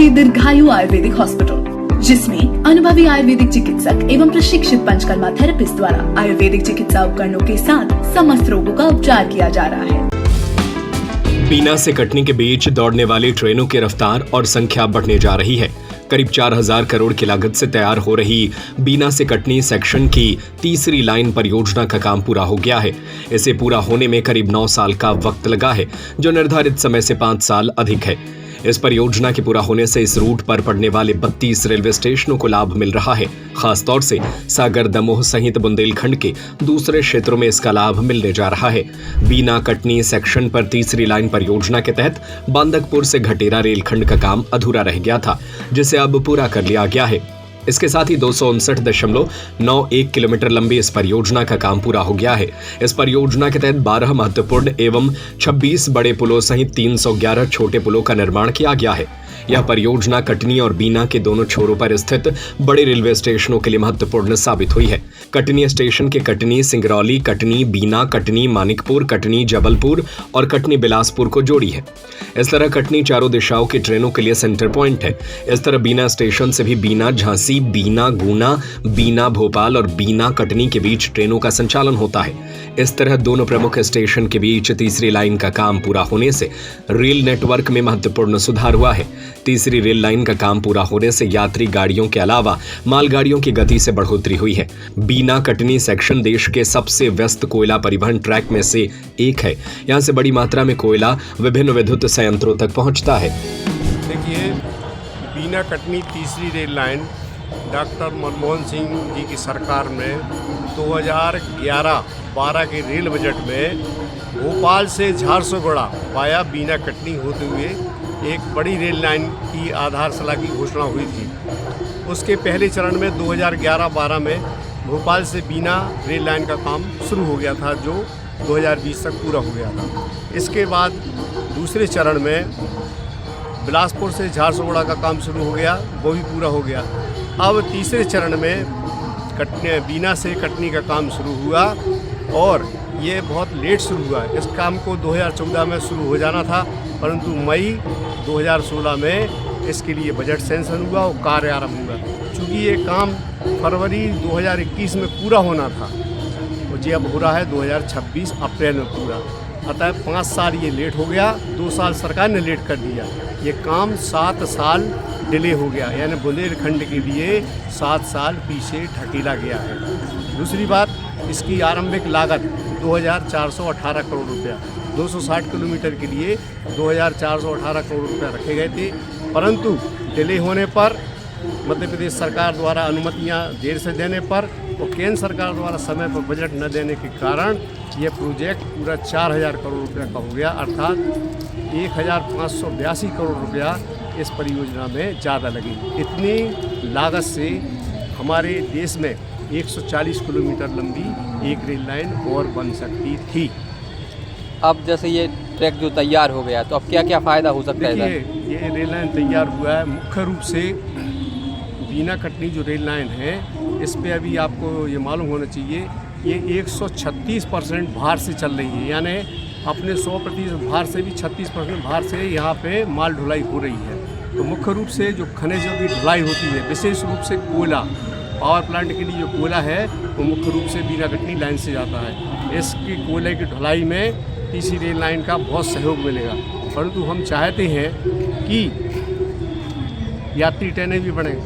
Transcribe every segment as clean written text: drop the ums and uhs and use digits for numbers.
श्री दीर्घायु आयुर्वेदिक हॉस्पिटल, जिसमें अनुभवी आयुर्वेदिक चिकित्सक एवं प्रशिक्षित पंचकर्मा थेरेपिस्ट द्वारा आयुर्वेदिक चिकित्सा उपकरणों के साथ समस्त रोगों का उपचार किया जा रहा है। बीना से कटनी के बीच दौड़ने वाली ट्रेनों की रफ्तार और संख्या बढ़ने जा रही है। करीब 4000 करोड़ की लागत से तैयार हो रही बीना से कटनी सेक्शन की तीसरी लाइन परियोजना का काम पूरा हो गया है। इसे पूरा होने में करीब 9 साल का वक्त लगा है, जो निर्धारित समय से 5 साल अधिक है। इस परियोजना के पूरा होने से इस रूट पर पड़ने वाले 32 रेलवे स्टेशनों को लाभ मिल रहा है। खासतौर से सागर, दमोह सहित बुंदेलखंड के दूसरे क्षेत्रों में इसका लाभ मिलने जा रहा है। बीना कटनी सेक्शन पर तीसरी लाइन परियोजना के तहत बांदकपुर से घटेरा रेलखंड का काम अधूरा रह गया था, जिसे अब पूरा कर लिया गया है। इसके साथ ही 259.91 किलोमीटर लंबी इस परियोजना का काम पूरा हो गया है। इस परियोजना के तहत 12 महत्वपूर्ण एवं 26 बड़े पुलों सहित 311 छोटे पुलों का निर्माण किया गया है। यह परियोजना कटनी और बीना के दोनों छोरों पर स्थित बड़े रेलवे स्टेशनों के लिए महत्वपूर्ण साबित हुई है। कटनी स्टेशन के कटनी, सिंगरौली, कटनी, बीना, कटनी, मानिकपुर, कटनी, जबलपुर और कटनी बिलासपुर को जोड़ी है। इस तरह कटनी चारों दिशाओं की ट्रेनों के लिए सेंटर पॉइंट है। इस तरह बीना स्टेशन से भी बीना झांसी, बीना गुना, बीना भोपाल और बीना कटनी के बीच ट्रेनों का संचालन होता है। इस तरह दोनों प्रमुख स्टेशन के बीच तीसरी लाइन का काम पूरा होने से रेल नेटवर्क में महत्वपूर्ण सुधार हुआ है। तीसरी रेल लाइन का काम पूरा होने से यात्री गाड़ियों के अलावा मालगाड़ियों की गति से बढ़ोतरी हुई है। बीना कटनी सेक्शन देश के सबसे व्यस्त कोयला परिवहन ट्रैक में से एक है। यहाँ से बड़ी मात्रा में कोयला विभिन्न विद्युत संयंत्रों तक पहुँचता है। देखिए, बीना कटनी तीसरी rail line doctor Manmohan Singh ji की सरकार में 2011-12 के रेल बजट में भोपाल से झारसुगुड़ा वाया बीना कटनी होते हुए एक बड़ी रेल लाइन की आधारशिला की घोषणा हुई थी। उसके पहले चरण में 2011-12 में भोपाल से बीना रेल लाइन का काम शुरू हो गया था, जो 2020 तक पूरा हो गया था। इसके बाद दूसरे चरण में बिलासपुर से झारसुगुड़ा का काम शुरू हो गया, वो भी पूरा हो गया। अब तीसरे चरण में बीना से कटनी का काम शुरू हुआ और ये बहुत लेट शुरू हुआ। इस काम को 2014 में शुरू हो जाना था, परंतु मई 2016 में इसके लिए बजट सेंक्शन हुआ और कार्य आरंभ हुआ। चूँकि ये काम फरवरी 2021 में पूरा होना था और ये अब हो रहा है 2026 अप्रैल में पूरा। अतः 5 साल ये लेट हो गया, 2 साल सरकार ने लेट कर दिया। ये काम 7 साल डिले हो गया, यानी बुंदेलखंड के लिए 7 साल पीछे ढकेला गया है। दूसरी बात, इसकी आरंभिक लागत 2418 करोड़ रुपया, 260 किलोमीटर के लिए 2418 करोड़ रुपया रखे गए थे, परंतु डिले होने पर मध्य प्रदेश सरकार द्वारा अनुमतियां देर से देने पर और केंद्र सरकार द्वारा समय पर बजट न देने के कारण यह प्रोजेक्ट पूरा 4000 करोड़ रुपया का हो गया, अर्थात 1582 करोड़ रुपया इस परियोजना में ज़्यादा लगी। इतनी लागत से हमारे देश में 140 किलोमीटर लंबी एक रेल लाइन और बन सकती थी। अब जैसे ये ट्रैक जो तैयार हो गया, तो अब क्या क्या फ़ायदा हो सकता है? देखिए, ये रेल लाइन तैयार हुआ है, मुख्य रूप से बीना कटनी जो रेल लाइन है, इस पे अभी आपको ये मालूम होना चाहिए, ये 136% भार से चल रही है, यानी अपने 100% भार से भी 36% भार से यहाँ पे माल ढुलाई हो रही है। तो मुख्य रूप से जो खनिजों की ढुलाई होती है, विशेष रूप से कोयला, पावर प्लांट के लिए जो कोयला है वो मुख्य रूप से बीना कटनी लाइन से जाता है। इसकी कोयले की ढुलाई में तीसरी रेल लाइन का बहुत सहयोग मिलेगा, परंतु हम चाहते हैं कि यात्री ट्रेनें भी बढ़ें,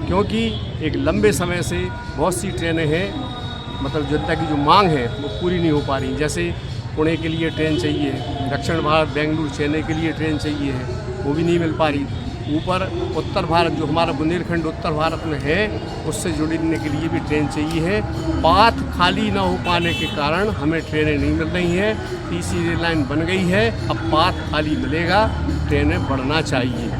क्योंकि एक लंबे समय से बहुत सी ट्रेनें हैं, मतलब जनता की जो मांग है वो पूरी नहीं हो पा रही। जैसे पुणे के लिए ट्रेन चाहिए, दक्षिण भारत बेंगलुरु चेन्नई के लिए ट्रेन चाहिए है, वो भी नहीं मिल पा रही। ऊपर उत्तर भारत, जो हमारा बुंदेलखंड उत्तर भारत में है, उससे जुड़ने के लिए भी ट्रेन चाहिए है। पाथ खाली ना हो पाने के कारण हमें ट्रेनें नहीं मिल रही हैं। तीसरी रेल लाइन बन गई है, अब पाथ खाली मिलेगा, ट्रेनें बढ़ना चाहिए।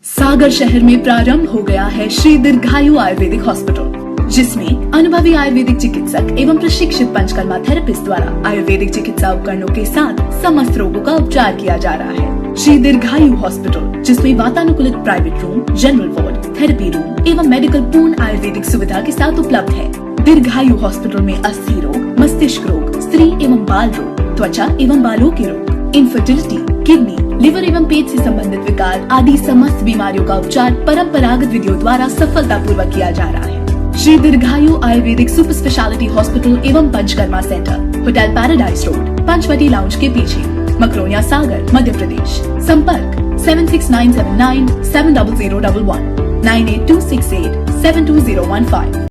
सागर शहर में प्रारंभ हो गया है श्री दीर्घायु आयुर्वेदिक हॉस्पिटल, जिसमें अनुभवी आयुर्वेदिक चिकित्सक एवं प्रशिक्षित पंचकर्मा थेरेपिस्ट द्वारा आयुर्वेदिक चिकित्सा उपकरणों के साथ समस्त रोगों का उपचार किया जा रहा है। श्री दीर्घायु हॉस्पिटल, जिसमें वातानुकूलित private room, general ward, therapy room एवं मेडिकल पूर्ण आयुर्वेदिक सुविधा के साथ उपलब्ध है। दीर्घायु हॉस्पिटल में अस्थि रोग, मस्तिष्क रोग, स्त्री एवं बाल रोग, त्वचा एवं बालों के रोग, इनफर्टिलिटी, किडनी, लिवर एवं पेट से संबंधित विकार आदि समस्त बीमारियों का उपचार परंपरागत विधियों द्वारा सफलतापूर्वक किया जा रहा है। श्री दीर्घायु आयुर्वेदिक सुपर स्पेशलिटी हॉस्पिटल एवं panchakarma centre, hotel Paradise road, Panchvati lounge के पीछे, मकरोनिया सागर, मध्य प्रदेश। संपर्क 7697970011 98268 72015।